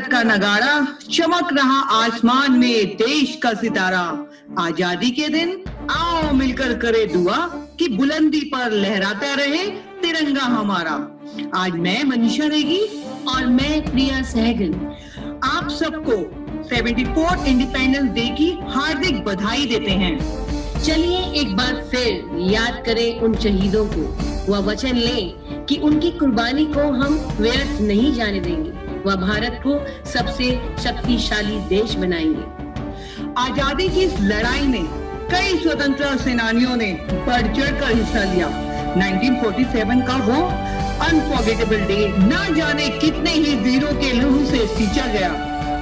भारत का नगाड़ा, चमक रहा आसमान में देश का सितारा। आजादी के दिन आओ मिलकर करे दुआ कि बुलंदी पर लहराता रहे तिरंगा हमारा। आज मैं मनीषा नेगी और मैं प्रिया सहगल आप सबको 74 इंडिपेंडेंस डे की हार्दिक बधाई देते हैं। चलिए एक बार फिर याद करें उन शहीदों को, वह वचन लें कि उनकी कुर्बानी को हम व्यर्थ नहीं जाने देंगे। वह भारत को सबसे शक्तिशाली देश बनाएंगे। आजादी की इस लड़ाई में कई स्वतंत्रता सेनानियों ने बढ़ चढ़कर हिस्सा लिया। 1947 का वो अनफॉरगेटेबल डे न जाने कितने ही वीरों के लहू से सींचा गया।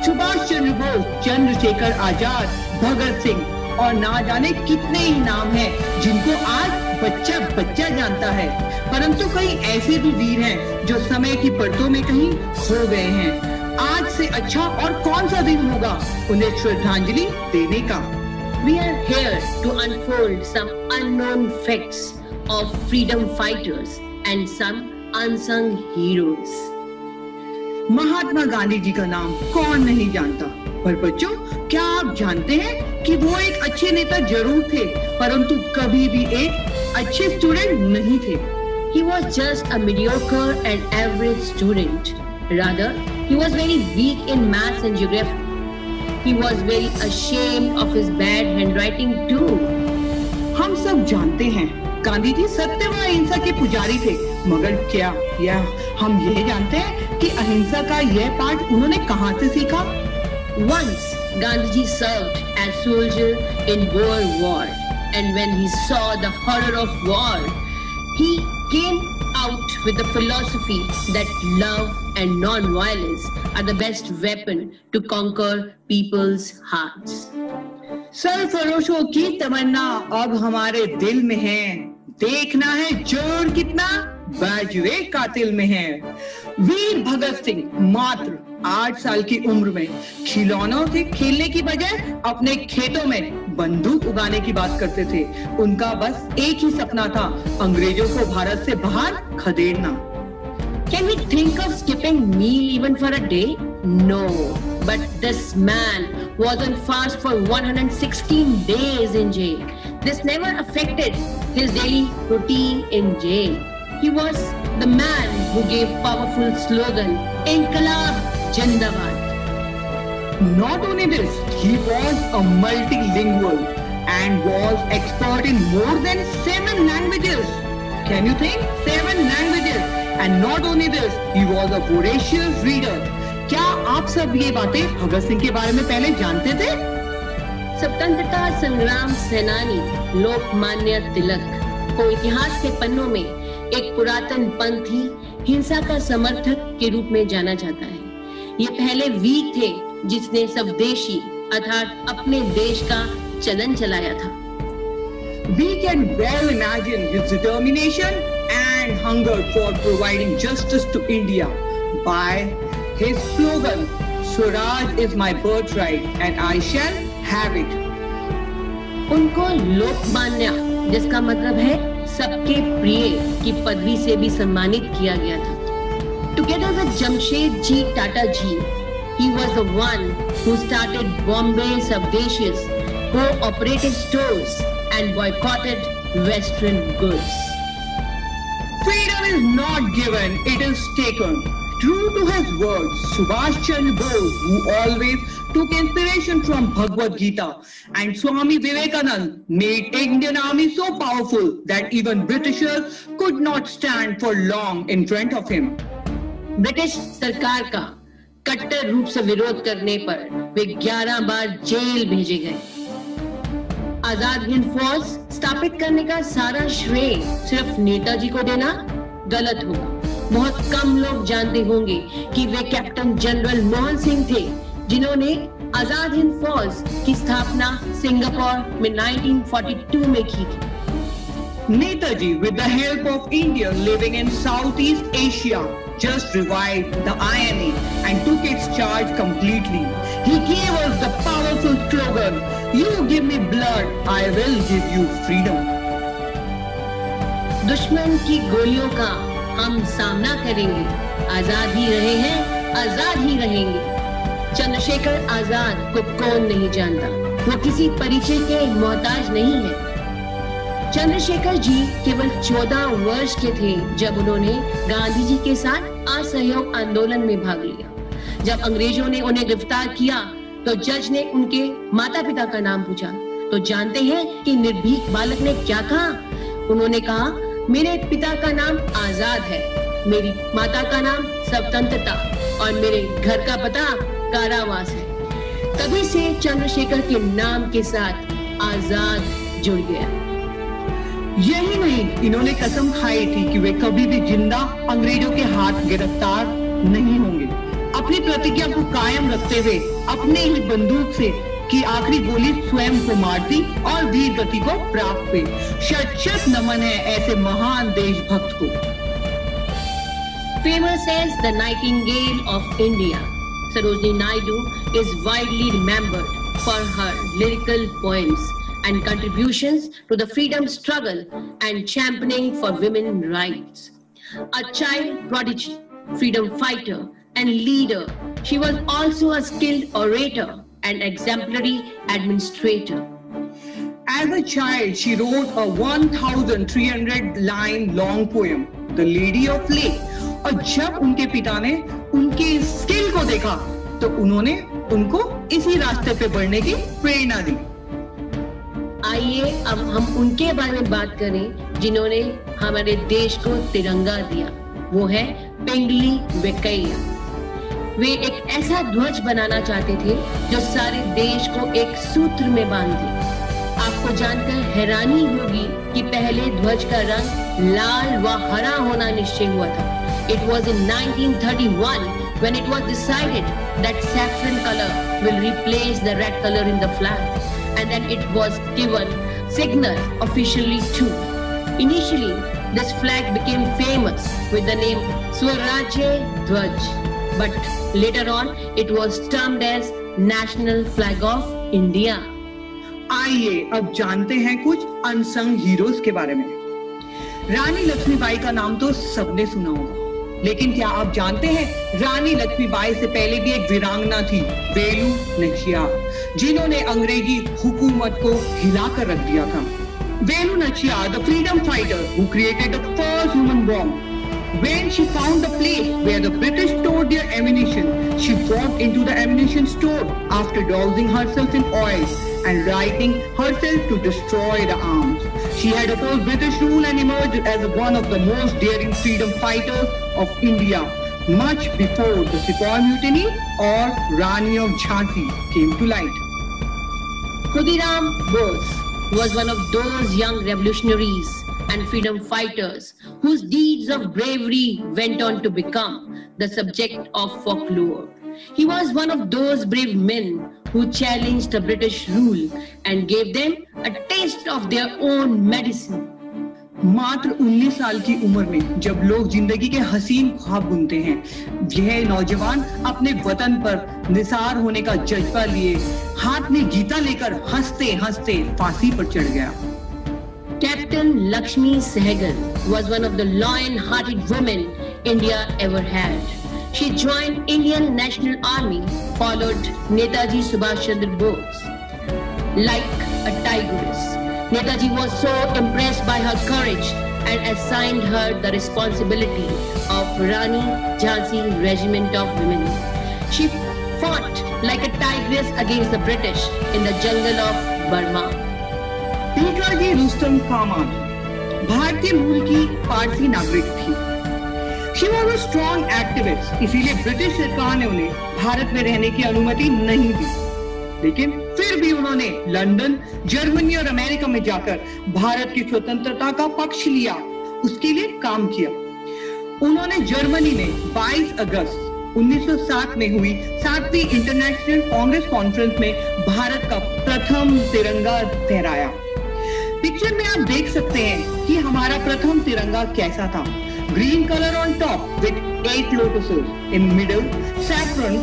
सुभाष चंद्र बोस, चंद्रशेखर आजाद, भगत सिंह और ना जाने कितने ही नाम हैं जिनको आज बच्चा बच्चा जानता है। परंतु कई ऐसे भी वीर हैं जो समय की परतों में कहीं खो गए हैं। आज से अच्छा और कौन सा दिन होगा उन्हें श्रद्धांजलि देने का। We are here to unfold some unknown facts of freedom fighters and some unsung heroes. Mahatma Gandhi ji का नाम कौन नहीं जानता, पर बच्चों क्या आप जानते हैं कि वो एक अच्छे नेता जरूर थे, परंतु कभी भी एक अच्छे स्टूडेंट नहीं थे। He was just a mediocre and average student. Rather, he was very weak in maths and geography. He was very ashamed of his bad handwriting too. हम सब जानते हैं गांधी जी सत्य व अहिंसा के पुजारी थे, मगर क्या हम यह जानते हैं कि अहिंसा का यह पाठ उन्होंने कहां से सीखा? Once, Gandhiji served as soldier in Boer War, and when he saw the horror of war, he came out with the philosophy that love and non-violence are the best weapon to conquer people's hearts. सरफरोशों की तमन्ना अब हमारे दिल में है, देखना है जोर कितना बाजुए कातिल में है। वीर भगत सिंह मात्र 8 साल की उम्र में खिलौनों से खेलने की बजाय अपने खेतों में बंदूक उगाने की बात करते थे। उनका बस एक ही सपना था, अंग्रेजों को भारत से बाहर खदेड़ना। Can we think of skipping meal even for a day? No, but this man was on fast for 116 days in jail. This never affected his daily routine in jail. He was the man who gave powerful slogan, Inqilab Jindabad. Not only this, he was a multilingual and was expert in more than 7 languages. Can you think? 7 languages. And not only this, he was a voracious reader. क्या आप सब ये बातें भगत सिंह के बारे में पहले जानते थे? स्वतंत्रता संग्राम सेनानी लोकमान्य तिलक को इतिहास के पन्नों में एक पुरातन पंथी हिंसा का समर्थक के रूप में जाना जाता है। ये पहले वीर थे जिसने स्वदेशी अर्थात अपने देश का चलन चलाया था। We can well imagine his determination and hunger for providing justice to India by his slogan, Swaraj is my birthright and I shall have it. उनको लोकमान्य, जिसका मतलब है सबके प्रिय, की पदवी से भी सम्मानित किया गया था। Together with Jamshedji Tata ji, he was the one who started Bombay Swdeshis, co-operative stores and boycotted Western goods. Freedom is not given, it is taken. True to his words, Subhash Chandra Bose, who always took inspiration from Bhagavad Gita and Swami Vivekananda, made Indian army so powerful that even Britishers could not stand for long in front of him. British सरकार का कट्टर रूप से विरोध करने पर वे 11 बार jail भेजे गए। आजाद हिंद फौज स्थापित करने का सारा श्रेय सिर्फ नेताजी को देना गलत होगा। बहुत कम लोग जानते होंगे कि वे कैप्टन जनरल मोहन सिंह थे जिन्होंने आजाद हिंद फौज की स्थापना सिंगापुर में 1942 में की थी। Netaji, with the help of India living in Southeast Asia, just revived the INA and took its charge completely. He gave us the powerful slogan, "You give me blood, I will give you freedom." दुश्मन की गोलियों का हम सामना करेंगे, आजाद ही रहे हैं, आजाद ही रहेंगे। चंद्रशेखर आजाद को कौन नहीं जानता, वो किसी परिचय के मोहताज नहीं है। चंद्रशेखर जी केवल 14 वर्ष के थे जब उन्होंने गांधी जी के साथ असहयोग आंदोलन में भाग लिया। जब अंग्रेजों ने उन्हें गिरफ्तार किया तो जज ने उनके माता पिता का नाम पूछा, तो जानते हैं कि निर्भीक बालक ने क्या कहा? उन्होंने कहा, मेरे पिता का नाम आजाद है, मेरी माता का नाम स्वतंत्रता और मेरे घर का पता कारावास है। तभी से चंद्रशेखर के नाम के साथ आजाद जुड़ गया। यही नहीं, इन्होंने कसम खाई थी कि वे कभी भी जिंदा अंग्रेजों के हाथ गिरफ्तार नहीं होंगे। अपनी प्रतिज्ञा को कायम रखते हुए अपने ही बंदूक से की आखिरी गोली स्वयं को मार दी और वीर गति को प्राप्त हुई। शत शत नमन है ऐसे महान देशभक्त को। Famous as the Nightingale of India, Sarojini Naidu is widely remembered for her lyrical poems and contributions to the freedom struggle and championing for women's rights. A child prodigy, freedom fighter, and leader, she was also a skilled orator and exemplary administrator. As a child, she wrote a 1,300-line long poem, The Lady of Lake. और जब उनके पिता ने उनके skill को देखा, तो उन्होंने उनको इसी रास्ते पे बढ़ने की प्रेरणा दी। आइए अब हम उनके बारे में बात करें जिन्होंने हमारे देश को तिरंगा दिया। वो है पिंगली वेंकैया। वे एक ऐसा ध्वज बनाना चाहते थे जो सारे देश को एक सूत्र में बांध दे। आपको जानकर हैरानी होगी कि पहले ध्वज का रंग लाल व हरा होना निश्चय हुआ था। It was in 1931 when it was decided that saffron color will replace the red color in the flag, and then it was given signal officially too. Initially, this flag became famous with the name Swarajya Dhwaj, but later on it was termed as National Flag of India. आइए अब जानते हैं कुछ unsung heroes के बारे में। रानी लक्ष्मीबाई का नाम तो सबने सुना होगा, लेकिन क्या आप जानते हैं रानी लक्ष्मीबाई से पहले भी एक वीरांगना थी, वेलू नाचियार, जिन्होंने अंग्रेजी हुकूमत को हिलाकर रख दिया था। Velu Nachiyar, the freedom fighter who created the first human bomb, when she found the place where the British stored their ammunition, she walked into the ammunition store after dousing herself in oil and writing herself to destroy the arms. She had opposed British rule and emerged as one of the most daring freedom fighters of India much before the Sepoy Mutiny or Rani of Jhansi came to light. Khudiram Bose was one of those young revolutionaries and freedom fighters whose deeds of bravery went on to become the subject of folklore. He was one of those brave men who challenged the British rule and gave them a taste of their own medicine. मात्र 19 साल की उम्र में जब लोग जिंदगी के हसीन ख्वाब बुनते हैं, यह नौजवान अपने वतन पर निसार होने का जज्बा लिए हाथ में गीता लेकर हंसते हंसते फांसी पर चढ़ गया। Captain Lakshmi Sehgal was one of the lion-hearted women India ever had. She joined Indian National Army, followed Netaji Subhash Chandra Bose. Like a tigress, Netaji was so impressed by her courage and assigned her the responsibility of Rani Jhansi Regiment of Women. She fought like a tigress against the British in the jungle of Burma. पीकाजी Rustam Khan भारतीय मूल की पारसी नागरिक थी। She was a strong activist, इसीलिए British सरकार ने उन्हें भारत में रहने की अनुमति नहीं दी, लेकिन फिर भी उन्होंने लंदन, जर्मनी और अमेरिका में जाकर भारत की स्वतंत्रता का पक्ष लिया, उसके लिए काम किया। उन्होंने जर्मनी में 22 अगस्त 1907 में हुई 7वीं इंटरनेशनल कांग्रेस कॉन्फ्रेंस में भारत का प्रथम तिरंगा फहराया। पिक्चर में आप देख सकते हैं कि हमारा प्रथम तिरंगा कैसा था। Green colour on top with 8 lotuses in middle, saffron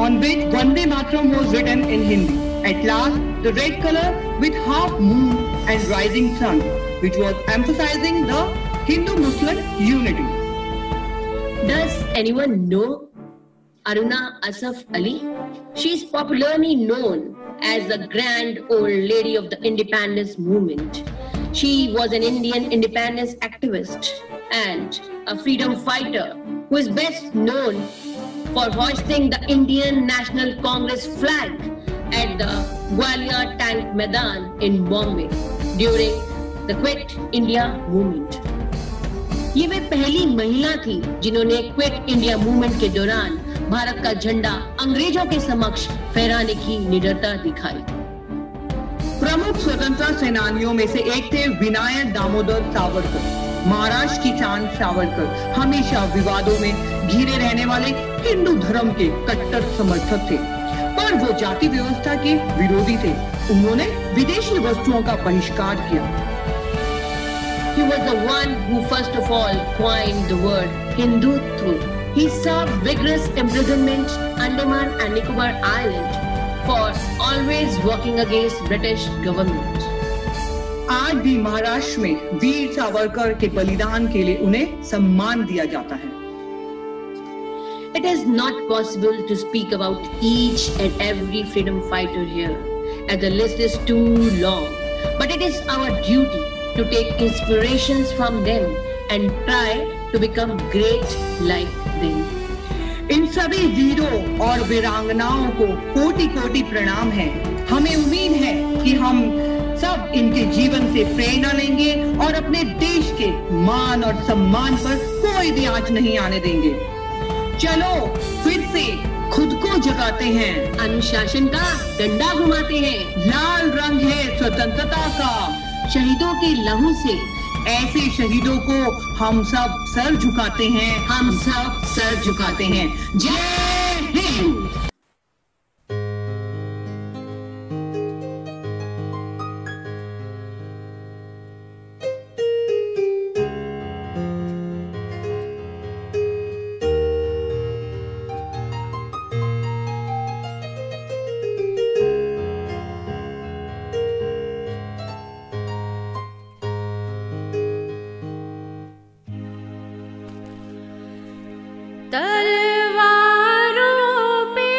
on which Vande Mataram was written in Hindi. At last, the red color with half moon and rising sun, which was emphasizing the Hindu-Muslim unity. Does anyone know Aruna Asaf Ali. She is popularly known as the grand old lady of the independence movement. She was an Indian independence activist and a freedom fighter who is best known for hoisting the Indian National Congress flag at the Gwalior Tank Maidan in Bombay during the Quit India movement. ये वे पहली महिला थी जिन्होंने quit India movement के दौरान भारत का झंडा अंग्रेजों के समक्ष फहराने की निडरता दिखाई। प्रमुख स्वतंत्रता सेनानियों में से एक थे विनायक दामोदर सावरकर। महाराष्ट्र की चांद सावरकर हमेशा विवादों में घिरे रहने वाले हिंदू धर्म के कट्टर समर्थक थे, पर वो जाति व्यवस्था के विरोधी थे। उन्होंने विदेशी वस्तुओं का बहिष्कार किया। He was the one who first of all coined the word Hindutva. He served vigorous imprisonment Andaman and Nicobar Island for always working against British government. आज भी महाराष्ट्र में वीर सावरकर के बलिदान के लिए उन्हें सम्मान दिया जाता है। It is not possible to speak about each and every freedom fighter here, as the list is too long. But it is our duty to take inspirations from them and try to become great like them. इन सभी वीरों और वीरांगनाओं को कोटि कोटि प्रणाम है। हमें उम्मीद है कि हम सब इनके जीवन से प्रेरणा लेंगे और अपने देश के मान और सम्मान पर कोई भी आंच नहीं आने देंगे। चलो फिर से खुद को जगाते हैं, अनुशासन का डंडा घुमाते हैं। लाल रंग है स्वतंत्रता का, शहीदों के लहू से ऐसे शहीदों को हम सब सर झुकाते हैं, हम सब सर झुकाते हैं। जय हिंद। तलवारों पे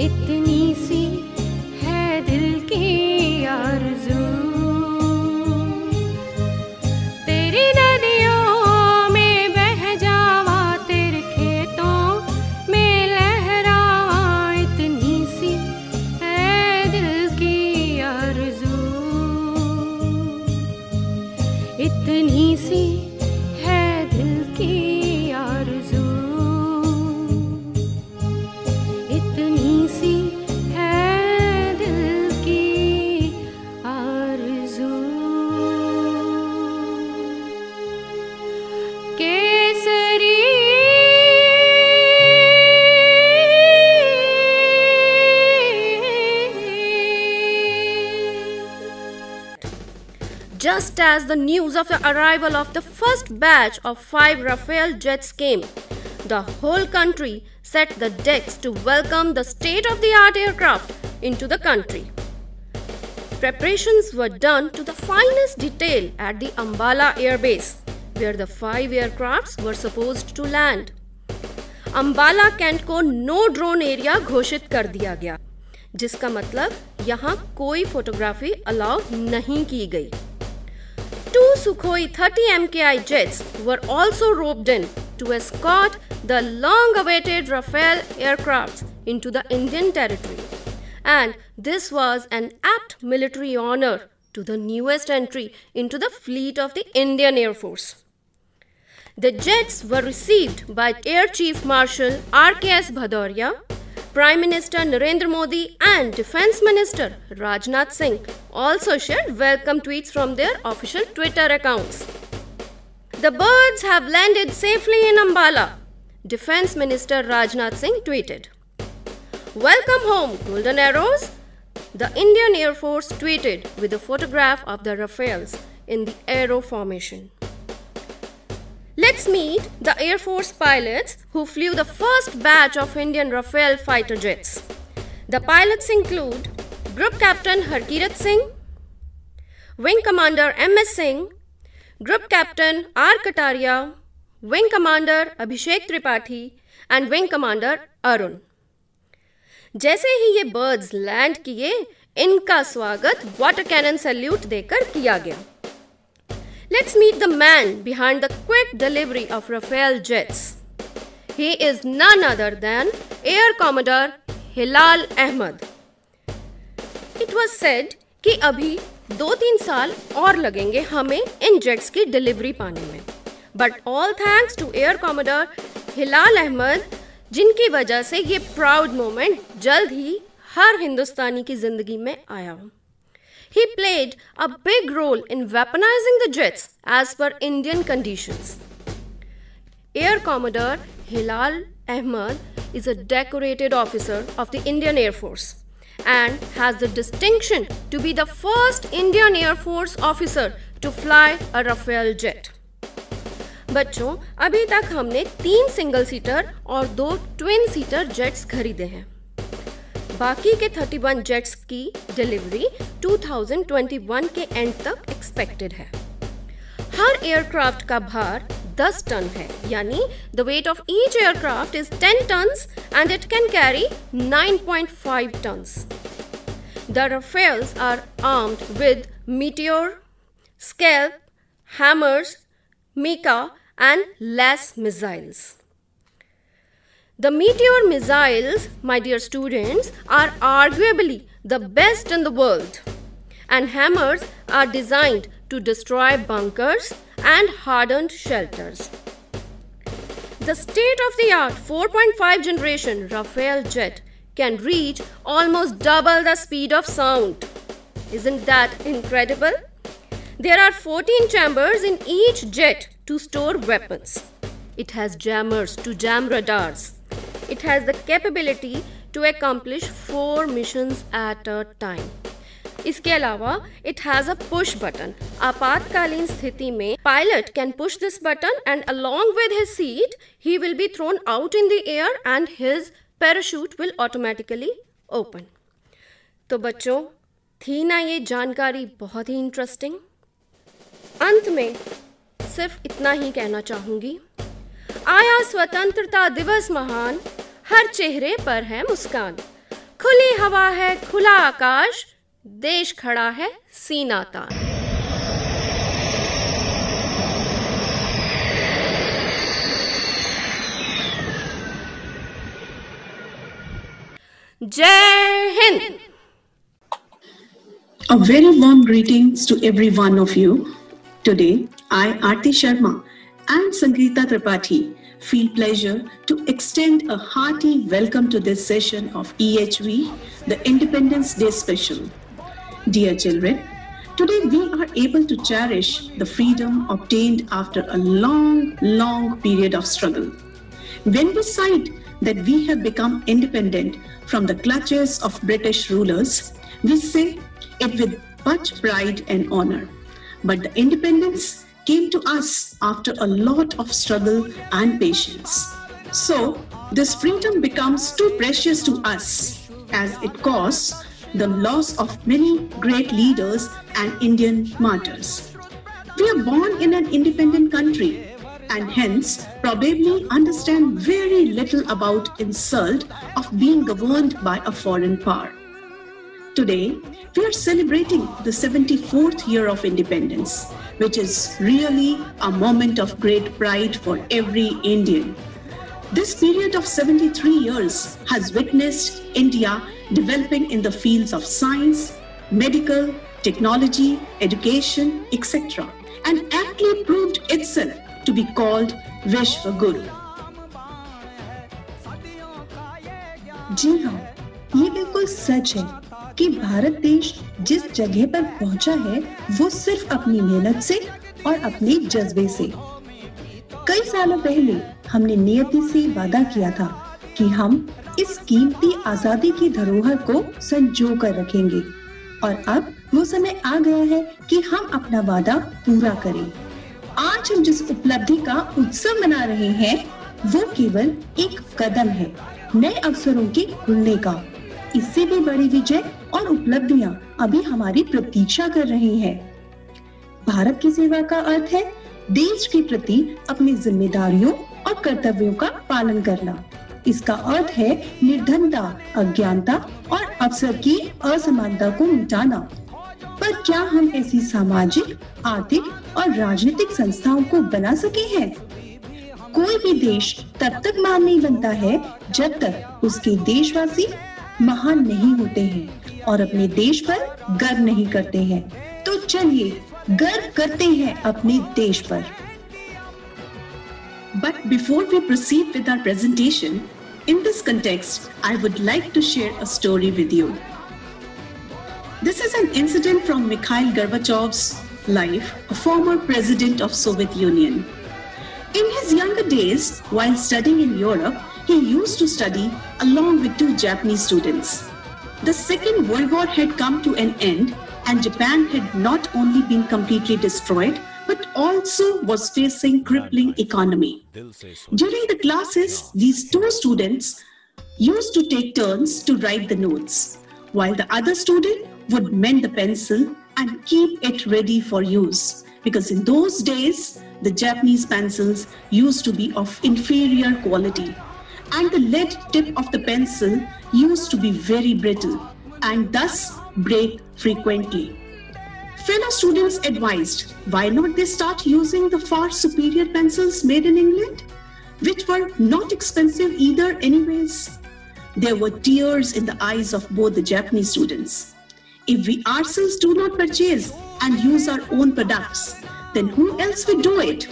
इतनी सी है दिल की आरज़ू, तेरी नदियों में बह जावा, तेरे खेतों में लहरावा, इतनी सी है दिल की आरज़ू, इतनी सी है दिल की आरज़ू, इतनी सी है दिल की आरज़ू। Kesari Just as the news of the arrival of the first batch of 5 Rafale jets came, the whole country set the decks to welcome the state-of-the-art aircraft into the country. Preparations were done to the finest detail at the Ambala Air Base, where the 5 aircrafts were supposed to land. Ambala Cantt को no drone area घोषित कर दिया गया, जिसका मतलब यहाँ कोई photography allow नहीं की गई. 2 Sukhoi 30 MKI jets were also roped in to escort the long-awaited Rafale aircrafts into the Indian territory. And this was an apt military honor to the newest entry into the fleet of the Indian Air Force. The jets were received by Air Chief Marshal R.K.S. Bhadauria, Prime Minister Narendra Modi and Defence Minister Rajnath Singh also shared welcome tweets from their official Twitter accounts. The birds have landed safely in Ambala, Defence Minister Rajnath Singh tweeted. Welcome home, Golden Arrows, the Indian Air Force tweeted with a photograph of the Rafales in the arrow formation. Let's meet the Air Force pilots who flew the first batch of Indian Rafale fighter jets. The pilots include Group Captain Harkirat Singh, Wing Commander M.S. Singh, Group Captain R. Kataria, Wing Commander Abhishek Tripathi and Wing Commander Arun. जैसे ही ये birds land किए, इनका स्वागत water cannon salute देकर किया गया. Let's meet the man behind the quick delivery of Rafale jets. He is none other than Air Commodore Hilal Ahmed. It was said कि अभी 2-3 साल और लगेंगे हमें इन जेट्स की डिलीवरी पाने में. But all thanks to Air Commodore Hilal Ahmed, जिनकी वजह से ये प्राउड मोमेंट जल्द ही हर हिंदुस्तानी की जिंदगी में आया. He played a big role in weaponizing the jets as per Indian conditions. Air Commodore Hilal Ahmed is a decorated officer of the Indian Air Force and has the distinction to be the first Indian Air Force officer to fly a Rafale jet. बच्चों, अभी तक हमने 3 single seater और 2 twin seater jets खरीदे हैं. बाकी के 31 jets की डिलीवरी 2021 के एंड तक एक्सपेक्टेड है. हर एयरक्राफ्ट का भार 10 टन है, यानी the weight of each aircraft is 10 tons and it can carry 9.5 tons. The Rafales are armed with Meteor, Scalp, Hammers, Mika and LAS missiles. The Meteor missiles, my dear students, are arguably the best in the world, and Hammers are designed to destroy bunkers and hardened shelters. The state-of-the-art 4.5 generation Rafale jet can reach almost double the speed of sound. Isn't that incredible? There are 14 chambers in each jet to store weapons. It has jammers to jam radars. It has the capability to accomplish 4 missions at a time. इसके अलावा it has a push button. आपातकालीन स्थिति में pilot can push this button and along with his seat, he will be thrown out in the air and his parachute will automatically open. तो बच्चों, थी ना ये जानकारी बहुत ही इंटरेस्टिंग? अंत में सिर्फ इतना ही कहना चाहूँगी. आया स्वतंत्रता दिवस महान, हर चेहरे पर है मुस्कान. खुली हवा है, खुला आकाश, देश खड़ा है सीना तान। Jai Hind! A very warm greetings to every one of you. Today, I, Aarti Sharma and Sangeeta Tripathi feel pleasure to extend a hearty welcome to this session of EHV, the Independence Day Special. Dear children, today we are able to cherish the freedom obtained after a long period of struggle. When we cite that we have become independent from the clutches of British rulers, we say it with much pride and honor. But the independence came to us after a lot of struggle and patience. So, this freedom becomes too precious to us as it costs the loss of many great leaders and Indian martyrs. We are born in an independent country and hence probably understand very little about insult of being governed by a foreign power. Today, we are celebrating the 74th year of independence, which is really a moment of great pride for every Indian. This period of 73 years has witnessed India developing in the fields of science, medical, technology, education, etc., and aptly proved itself to be called Vishwa Guru. जी हाँ, ये बिल्कुल सच है कि भारत देश जिस जगह पर पहुंचा है वो सिर्फ अपनी मेहनत से और अपने जज्बे से। कई सालों पहले हमने नियति से वादा किया था कि हम इस कीमती आजादी की धरोहर को संजो कर रखेंगे और अब वो समय आ गया है कि हम अपना वादा पूरा करें। आज हम जिस उपलब्धि का उत्सव मना रहे हैं वो केवल एक कदम है नए अवसरों के खुलने का। इससे भी बड़ी विजय और उपलब्धियां अभी हमारी प्रतीक्षा कर रही हैं। भारत की सेवा का अर्थ है देश के प्रति अपनी जिम्मेदारियों और कर्तव्यों का पालन करना। इसका अर्थ है निर्धनता, अज्ञानता और अवसर की असमानता को मिटाना। पर क्या हम ऐसी सामाजिक, आर्थिक और राजनीतिक संस्थाओं को बना सके हैं? कोई भी देश तब तक महान नहीं बनता है जब तक उसके देशवासी महान नहीं होते हैं और अपने देश पर गर्व नहीं करते हैं। तो चलिए गर्व करते हैं अपने देश पर। But before we proceed with our presentation, in this context, I would like to share a story with you. This is an incident from Mikhail Gorbachev's life, a former president of Soviet Union. In his younger days, while studying in Europe, he used to study along with two Japanese students. The Second World War had come to an end and Japan had not only been completely destroyed, but also was facing crippling economy. During the classes, these two students used to take turns to write the notes, while the other student would mend the pencil and keep it ready for use. Because in those days, the Japanese pencils used to be of inferior quality, and the lead tip of the pencil used to be very brittle and thus break frequently. Fellow students advised, why not they start using the far superior pencils made in England, which were not expensive either anyways. There were tears in the eyes of both the Japanese students. If we ourselves do not purchase and use our own products, then who else will do it?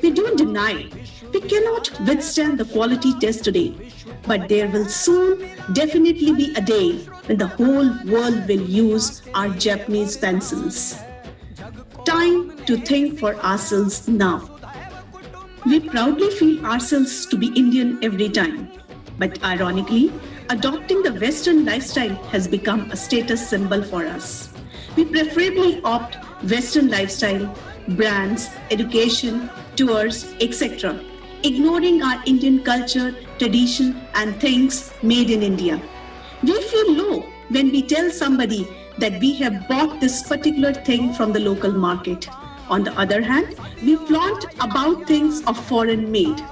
We don't deny we cannot withstand the quality test today, but there will soon definitely be a day when the whole world will use our Japanese pencils. Time to think for ourselves now. We proudly feel ourselves to be Indian every time, but ironically, adopting the Western lifestyle has become a status symbol for us. We preferably opt Western lifestyle, brands, education, tours, etc., ignoring our Indian culture, tradition, and things made in India. We feel low when we tell somebody that we have bought this particular thing from the local market. On the other hand, we flaunt about things of foreign made.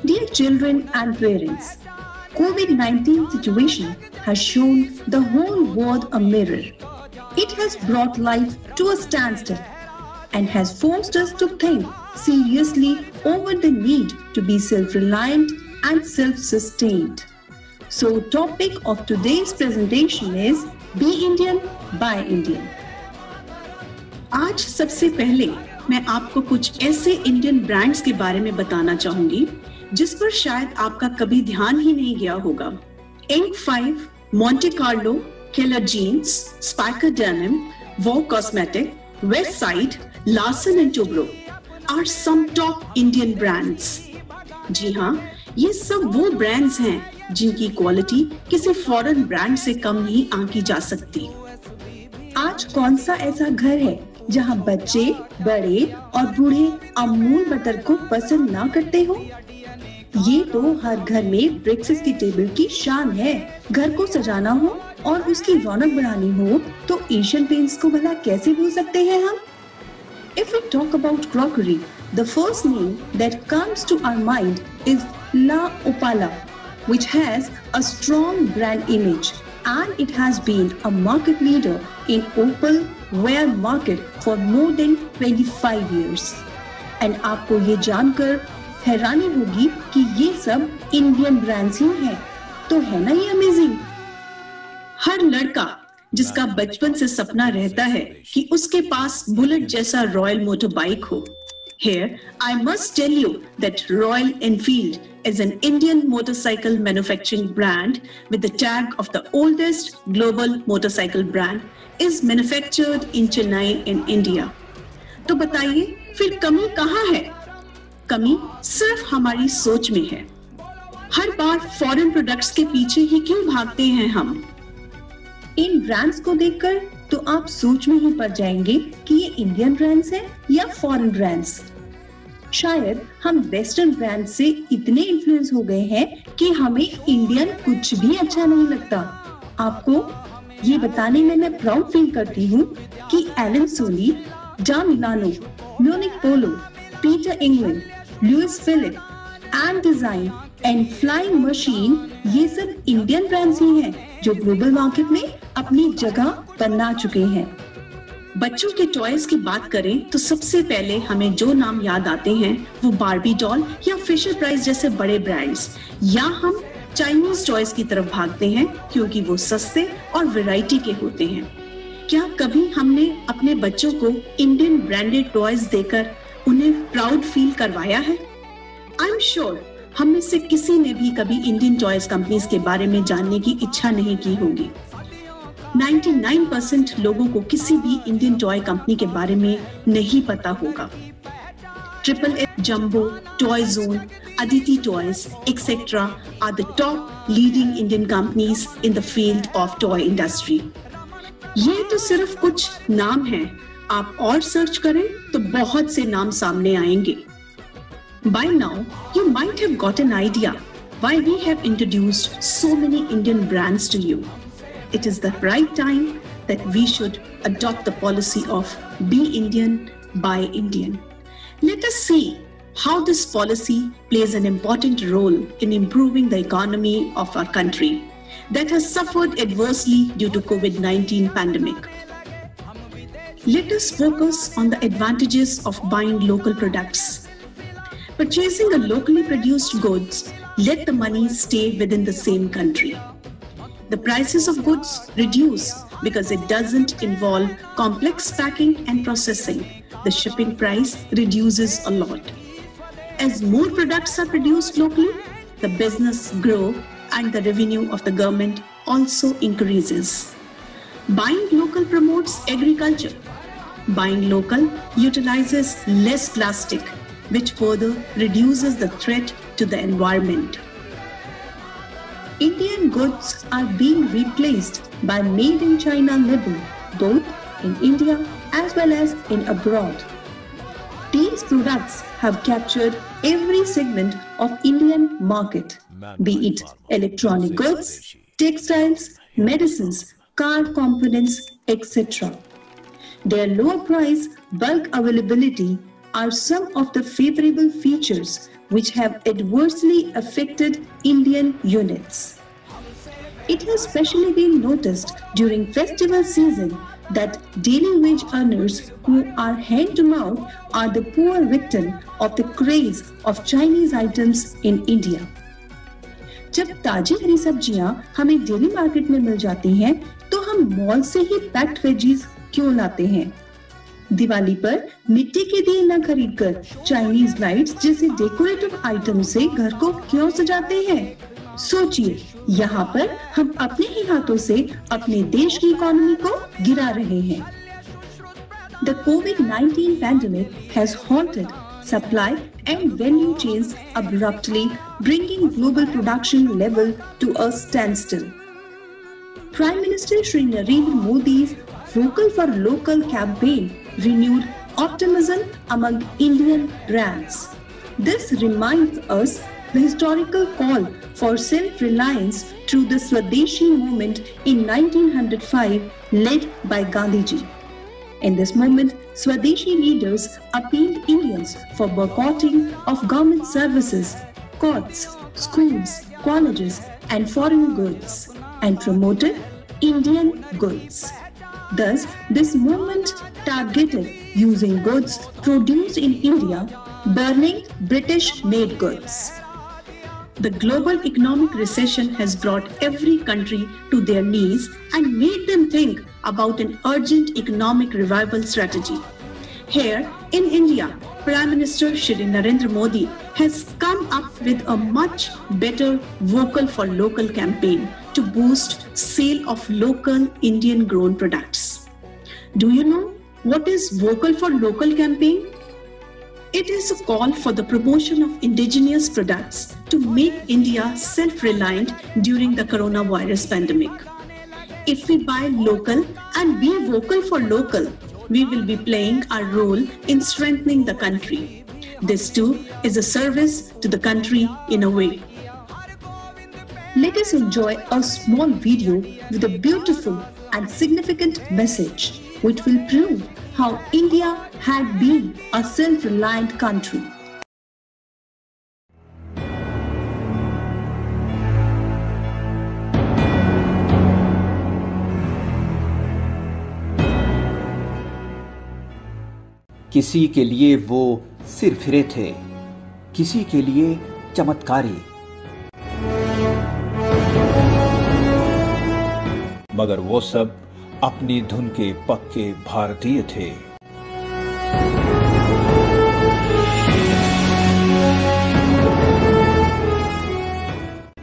Dear children and parents, COVID-19 situation has shown the whole world a mirror. It has brought life to a standstill and has forced us to think seriously over the need to be self-reliant and self-sustained. So, topic of today's presentation is Be Indian, Buy Indian. आज सबसे पहले मैं आपको कुछ ऐसे Indian brands के बारे में बताना चाहूंगी जिस पर शायद आपका कभी ध्यान ही नहीं गया होगा. Inc 5, Monte Carlo, Keller Jeans, Spiker Denim, Vogue Cosmetic, Westside, Larsen and Toubro are some top Indian brands. जी हाँ, ये सब वो ब्रांड्स हैं जिनकी क्वालिटी किसी फॉरेन ब्रांड से कम नहीं आंकी जा सकती. आज कौन सा ऐसा घर है जहां बच्चे, बड़े और बूढ़े अमूल बटर को पसंद ना करते हो? ये तो हर घर में ब्रेकफास्ट की टेबल की शान है. घर को सजाना हो और उसकी रौनक बढ़ानी हो तो एशियन पेंट्स को भला कैसे भूल सकते हैं हम? If we talk about crockery, the first name that comes to our mind is La Opala, which has a strong brand image and it has been a market leader in opal ware market for more than 25 years. And आपको ये जानकर हैरानी होगी कि ये सब Indian brands ही हैं. तो है ना ये अमेजिंग? हर लड़का जिसका बचपन से सपना रहता है कि उसके पास बुलेट जैसा रॉयल मोटर बाइक हो. Here, I must tell you that Royal Enfield is an Indian motorcycle manufacturing brand with the tag of the oldest global motorcycle brand, is manufactured in Chennai in India. तो बताइए फिर कमी कहाँ है? कमी सिर्फ हमारी सोच में है. हर बार फॉरेन प्रोडक्ट्स के पीछे ही क्यों भागते हैं हम? इन ब्रांड्स को देखकर तो आप सोच में ही पड़ जाएंगे कि ये इंडियन ब्रांड्स हैं या फॉरेन ब्रांड्स. शायद हम वेस्टर्न ब्रांड्स से इतने इन्फ्लुएंस हो गए हैं कि हमें इंडियन कुछ भी अच्छा नहीं लगता. आपको ये बताने में मैं प्राउड फील करती हूँ कि Allen Solly, Da Milano, Munich Polo, Peter England, Louis Philippe, and design and Flying Machine ये सब इंडियन ब्रांड्स ही हैं जो ग्लोबल मार्केट में अपनी जगह बना चुके हैं. बच्चों के टॉयज की बात करें तो सबसे पहले हमें जो नाम याद आते हैं वो बार्बी डॉल या फिशर प्राइस जैसे बड़े ब्रांड्स, या हम चाइनीज टॉयज की तरफ भागते हैं क्योंकि वो सस्ते और वैरायटी के होते हैं. क्या कभी हमने अपने बच्चों को इंडियन ब्रांडेड टॉयज देकर उन्हें प्राउड फील करवाया है? आई एम श्योर हम में से किसी ने भी कभी इंडियन टॉयज कंपनीज के बारे में जानने की इच्छा नहीं की होगी. 99% लोगों को किसी भी इंडियन टॉय कंपनी के बारे में नहीं पता होगा. Triple H, Jumbo, Toy Zone, Aditi Toys etcetera are the top leading Indian companies in the field of toy industry. ये तो सिर्फ कुछ नाम हैं. आप और सर्च करें तो बहुत से नाम सामने आएंगे. By now, you might have got an idea why we have introduced so many Indian brands to you. It is the right time that we should adopt the policy of Be Indian, Buy Indian. Let us see how this policy plays an important role in improving the economy of our country that has suffered adversely due to COVID-19 pandemic. Let us focus on the advantages of buying local products. Purchasing a locally produced goods, let the money stay within the same country. The prices of goods reduce because it doesn't involve complex packing and processing. The shipping price reduces a lot. As more products are produced locally, the business grows and the revenue of the government also increases. Buying local promotes agriculture. Buying local utilizes less plastic, which further reduces the threat to the environment. Indian goods are being replaced by Made in China label, both in India as well as in abroad. These products have captured every segment of Indian market, be it electronic goods, textiles, medicines, car components, etc. Their lower price, bulk availability are some of the favorable features which have adversely affected Indian units. It has especially been noticed during festival season that daily wage earners who are hand to mouth are the poor victim of the craze of Chinese items in India. जब ताजी हरी सब्जियां हमें daily market में मिल जाती हैं, तो हम mall से ही पैक्ड वेजीज क्यों लाते हैं? दिवाली पर मिट्टी के दिए न खरीदकर चाइनीज लाइट्स जैसे डेकोरेटिव आइटम से घर को क्यों सजाते हैं? सोचिए, यहाँ पर हम अपने ही हाथों से अपने देश की इकोनॉमी को गिरा रहे हैं। The COVID-19 pandemic has halted supply and value chains abruptly, bringing global production level to a standstill. Prime Minister Shri Narendra Modi's Vocal for Local campaign renewed optimism among Indian brands. This reminds us the historical call for self-reliance through the Swadeshi movement in 1905 led by Gandhiji. In this moment, Swadeshi leaders appealed Indians for boycotting of government services, courts, schools, colleges and foreign goods and promoted Indian goods. Thus, this movement targeted using goods produced in India, burning British-made goods. The global economic recession has brought every country to their knees and made them think about an urgent economic revival strategy. Here in India, Prime Minister Shri Narendra Modi has come up with a much better Vocal for Local campaign to boost sale of local Indian grown products. Do you know what is Vocal for Local campaign? It is a call for the promotion of indigenous products to make India self-reliant during the coronavirus pandemic. If we buy local and be vocal for local, we will be playing our role in strengthening the country. This too is a service to the country in a way. Let us enjoy a small video with a beautiful and significant message which will prove how India had been a self-reliant country. किसी के लिए वो सिरफिरे थे, किसी के लिए चमत्कारी, मगर वो सब अपनी धुन के पक्के भारतीय थे।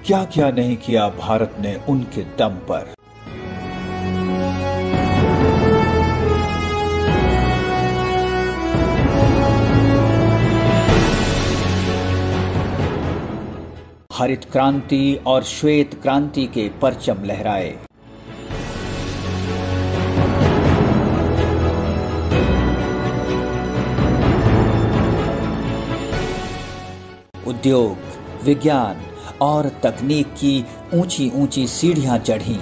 क्या क्या नहीं किया भारत ने उनके दम पर। हरित क्रांति और श्वेत क्रांति के परचम लहराए। उद्योग, विज्ञान और तकनीक की ऊंची ऊंची सीढ़ियां चढ़ीं।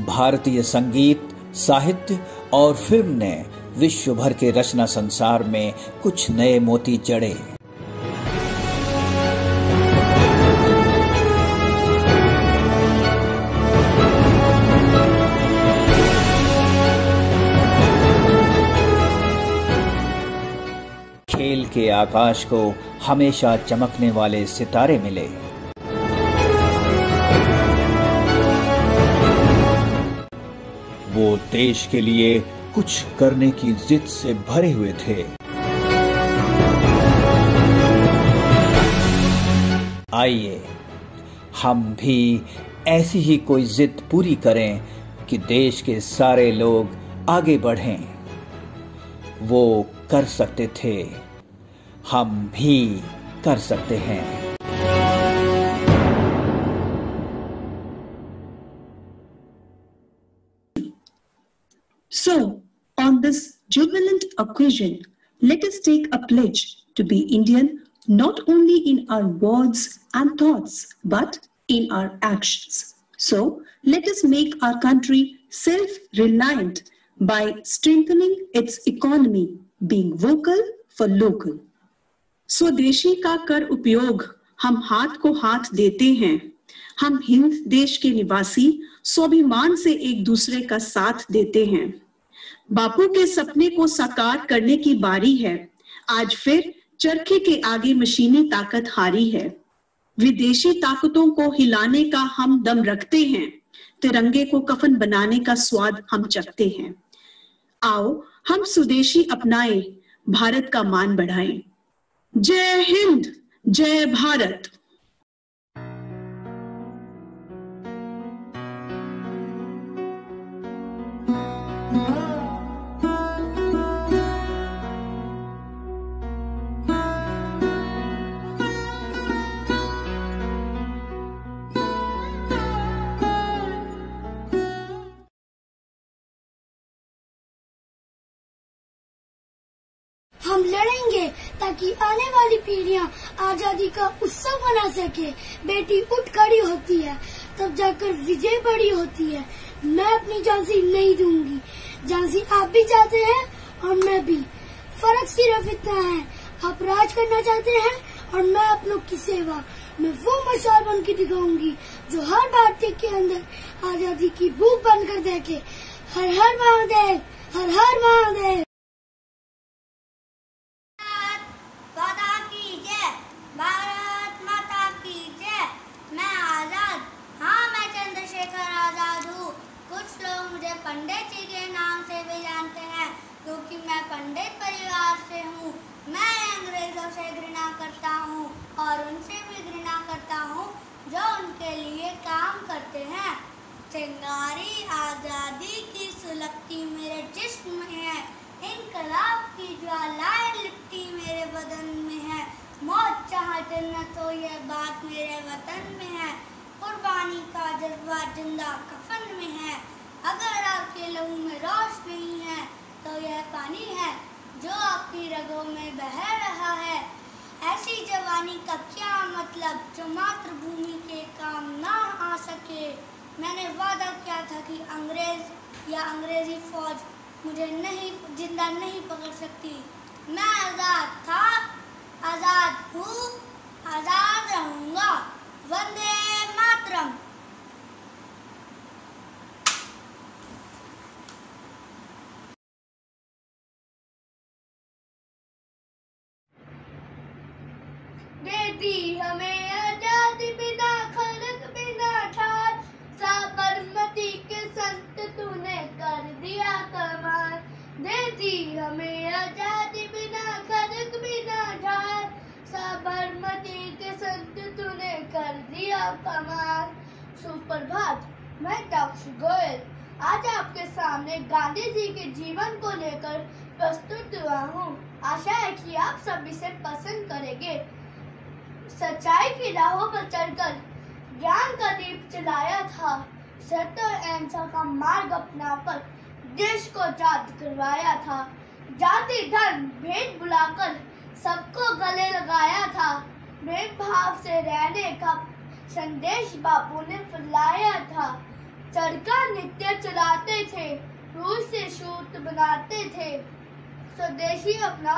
भारतीय संगीत, साहित्य और फिल्म ने विश्व भर के रचना संसार में कुछ नए मोती जड़े। खेल के आकाश को हमेशा चमकने वाले सितारे मिले। वो देश के लिए कुछ करने की जिद से भरे हुए थे। आइए हम भी ऐसी ही कोई जिद पूरी करें कि देश के सारे लोग आगे बढ़ें। वो कर सकते थे, हम भी कर सकते हैं। So, on this jubilant occasion, let us take a pledge to be Indian not only in our words and thoughts, but in our actions. So, let us make our country self-reliant by strengthening its economy, being vocal for local. स्वदेशी का कर उपयोग हम हाथ को हाथ देते हैं। हम हिंद देश के निवासी स्वाभिमान से एक दूसरे का साथ देते हैं। बापू के सपने को साकार करने की बारी है। आज फिर चरखे के आगे मशीनी ताकत हारी है। विदेशी ताकतों को हिलाने का हम दम रखते हैं। तिरंगे को कफन बनाने का स्वाद हम चखते हैं। आओ हम स्वदेशी अपनाएं, भारत का मान बढ़ाएं। जय हिंद, जय भारत। हम लड़ेंगे ताकि आने वाली पीढ़ियां आजादी का उत्सव मना सके। बेटी उठ खड़ी होती है तब जाकर विजय बड़ी होती है। मैं अपनी झांसी नहीं दूंगी। झांसी आप भी चाहते हैं और मैं भी। फर्क सिर्फ इतना है, आप राज करना चाहते हैं और मैं आप लोग की सेवा। मैं वो मशाल बन के दिखाऊंगी जो हर भारतीय के अंदर आजादी की भूख बनकर देखे। हर हर महादेव, हर हर महादेव। भारत माता की जय। मैं आजाद, हाँ मैं चंद्रशेखर आजाद हूँ। कुछ लोग मुझे पंडित जी के नाम से भी जानते हैं क्योंकि मैं पंडित परिवार से हूँ। मैं अंग्रेजों से घृणा करता हूँ और उनसे भी घृणा करता हूँ जो उनके लिए काम करते हैं। चिंगारी आजादी की सुलगती मेरे जिस्म में है। इनकलाब की ज्वालाएं लिपटी मेरे बदन में है। मौत चाहे जन्नत हो यह बात मेरे वतन में है। कुर्बानी का जज्बा जिंदा कफन में है। अगर आपके लहू में रोश नहीं है तो यह पानी है जो आपकी रगों में बह रहा है। ऐसी जवानी का क्या मतलब जो मातृभूमि के काम ना आ सके। मैंने वादा किया था कि अंग्रेज या अंग्रेजी फौज मुझे जिंदा नहीं पकड़ सकती। मैं आजाद था, आजाद हूँ, आजाद रहूंगा। वंदे मातरम। देती हमें आजादी बिना खलक बिना ठार। साबरमती के संत तूने कर दिया कमाल। देती हमें आजादी बिना खलक बिना ठार। साबरमती के संत तूने कर दिया कमाल। सुप्रभात, मैं टाक्षी गोयल आज आपके सामने गांधी जी के जीवन को लेकर प्रस्तुत हुआ हूँ। आशा है कि आप सब इसे पसंद करेंगे। सच्चाई की राहों पर चलकर ज्ञान का दीप जलाया था। सत्य और अहिंसा का मार्ग अपनाकर देश को आजाद करवाया था। जाति धर्म भेद बुलाकर सबको गले लगाया था। भेदभाव से रहने का संदेश बापू ने फैलाया था। चरखा नित्य चलाते थे, रूह से सूत बनाते थे। स्वदेशी अपना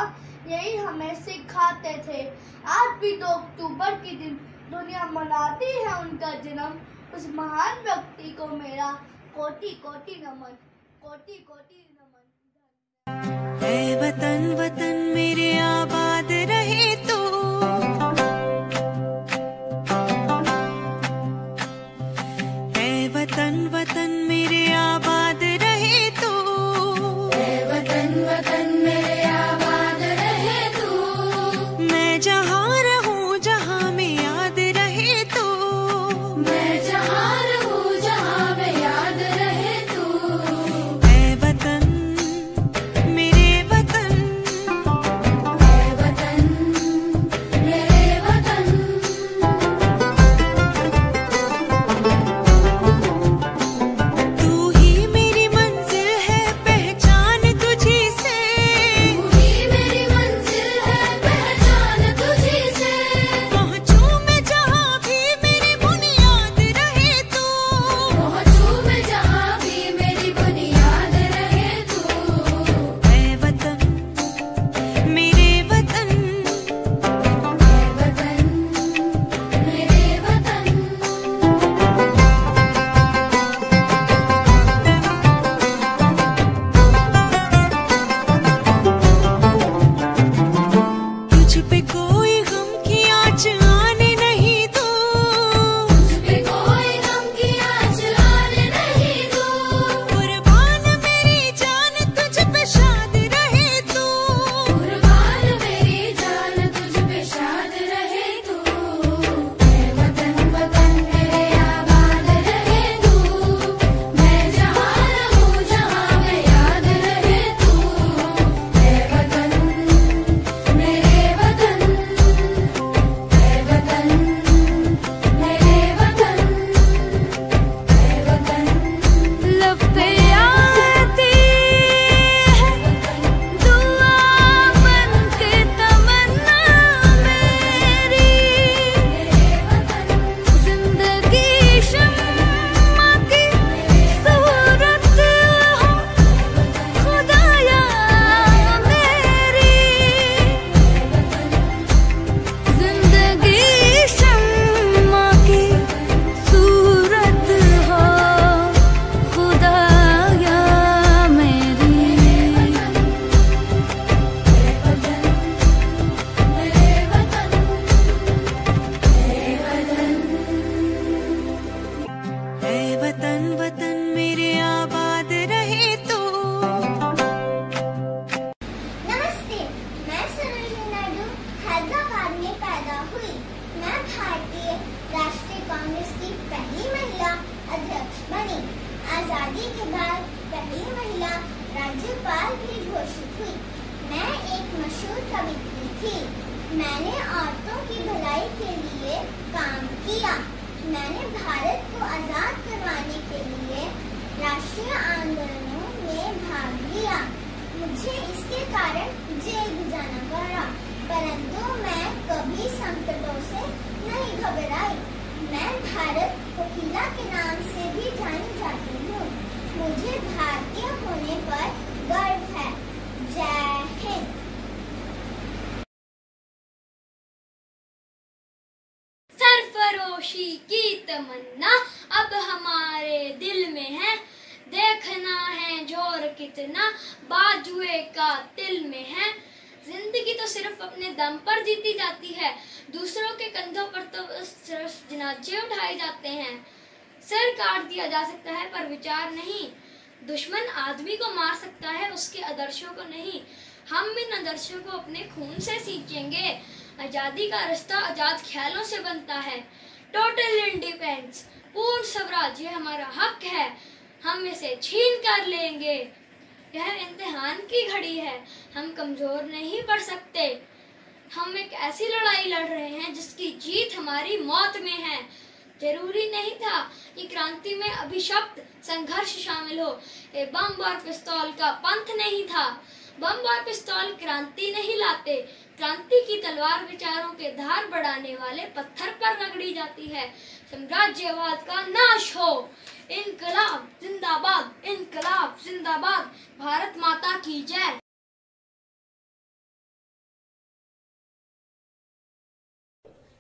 यही हमें सिखाते थे। आज भी 2 अक्टूबर के दिन दुनिया मनाती है उनका जन्म। उस महान व्यक्ति को मेरा कोटि कोटि नमन, कोटि कोटि नमन। है वतन वतन मेरे आबाद रहे तू। है वतन वतन मेरे आबाद रहे तू। है वतन वतन मेरे आबाद रहे तू। मैं जहाँ रहूँ जहाँ में याद रहे तू। मैं जहाँ रहूँ जहाँ में याद रहे तू। है वतन मेरे वतन। है वतन मेरे वतन। पहली महिला राज्यपाल भी घोषित हुई। मैं एक मशहूर कवित्री थी। मैंने औरतों की भलाई के लिए काम किया। मैंने भारत को आजाद करवाने के लिए राष्ट्रीय आंदोलनों में भाग लिया। मुझे इसके कारण जेल भी जाना पड़ा, परंतु मैं कभी संकटों से नहीं घबराई। मैं भारत कोकिला के नाम से भी जानी जाती हूँ। मुझे भारतीय होने पर गर्व है। जय हिंद। सरफरोशी की तमन्ना अब हमारे दिल में है। देखना है जोर कितना बाजुए का तिल में है। जिंदगी तो सिर्फ अपने दम पर जीती जाती है। दूसरों के कंधों पर तो सिर्फ जनाजे उठाए जाते हैं। सर काट दिया जा सकता है पर विचार नहीं। दुश्मन आदमी को मार सकता है, उसके आदर्शों को नहीं। हम इन आदर्शों को अपने खून से सींचेंगे। आजादी का रास्ता आजाद ख्यालों से बनता है। टोटल इंडिपेंडेंस, पूर्ण स्वराज्य हमारा हक है। हम इसे छीन कर लेंगे। यह इम्तिहान की घड़ी है। हम कमजोर नहीं पड़ सकते। हम एक ऐसी लड़ाई लड़ रहे हैं जिसकी जीत हमारी मौत में है। जरूरी नहीं था कि क्रांति में अभिशप्त संघर्ष शामिल हो। ये बम और पिस्तौल का पंथ नहीं था। बम और पिस्तौल क्रांति नहीं लाते। क्रांति की तलवार विचारों के धार बढ़ाने वाले पत्थर पर रगड़ी जाती है। साम्राज्यवाद का नाश हो। इनकलाब जिंदाबाद, इनकलाब जिंदाबाद। भारत माता की जय।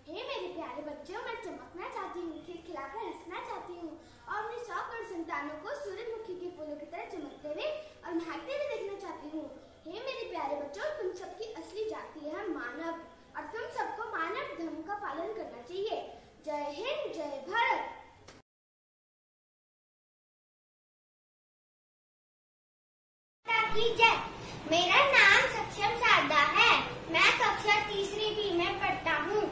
हे मेरे प्यारे बच्चों, मैं चमकना चाहती हूँ, खिलखिलाकर हंसना चाहती हूँ और अपने 100 करोड़ संतानों को सूरजमुखी के फूलों की तरह चमकते हुए और महकते हुए देखना चाहती हूँ। हे मेरे प्यारे बच्चों, तुम सबकी असली जाति है मानव और तुम सबको मानव धर्म का पालन करना चाहिए। जय हिंद, जय भारत। जय। मेरा नाम सक्षम शारदा है। मैं कक्षा तीसरी बी में पढ़ता हूँ।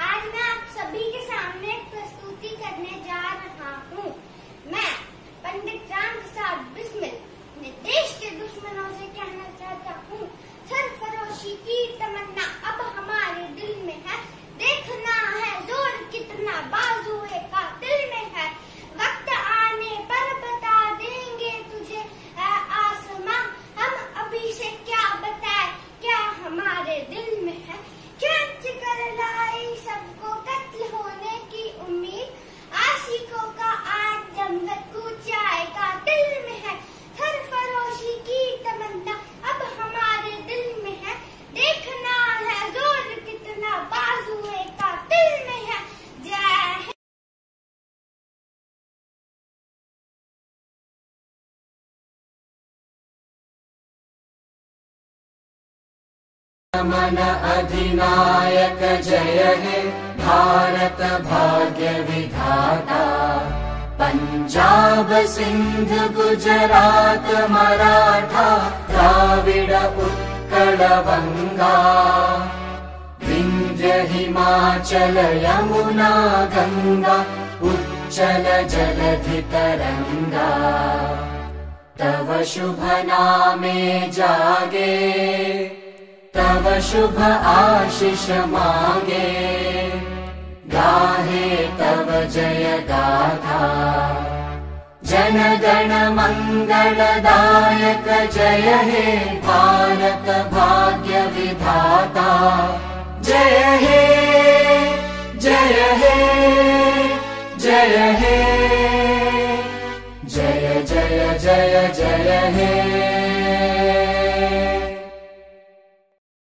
आज मैं आप सभी के सामने एक प्रस्तुति करने जा रहा हूँ। मैं पंडित राम प्रसाद बिस्मिल अपने देश के दुश्मनों से कहना चाहता हूँ, सरफरोशी की तमन्ना अब हमारे दिल में है। देखना है जोर कितना बाजुए का दिल में है। वक्त आने पर बता देंगे तुझे आसमां। हम अभी से क्या बताए क्या हमारे दिल में है। खींच कर लाई सबको कत्ल होने की उम्मीद। आशिकों का आज जमघट कूचाए का दिल में है। सरफरोशी की तमन्ना अब हमारे दिल में है। देखना है जोर कितना बाजुए का दिल में है। जय मन अधिनायक जय हे भारत भाग्य विधाता। पंजाब सिंध गुजरात मराठा द्राविड उत्कल बंगा। विंध्य हिमाचल यमुना गंगा उच्चल जलधि तरंगा। तव शुभ नामे जागे तव शुभ आशीष मांगे। गाहे तव जय गाथा। जन गण मंगलदायक जय हे भारत भाग्य विधाता। जय हे जय हे जय हे जय जय जय जय हे।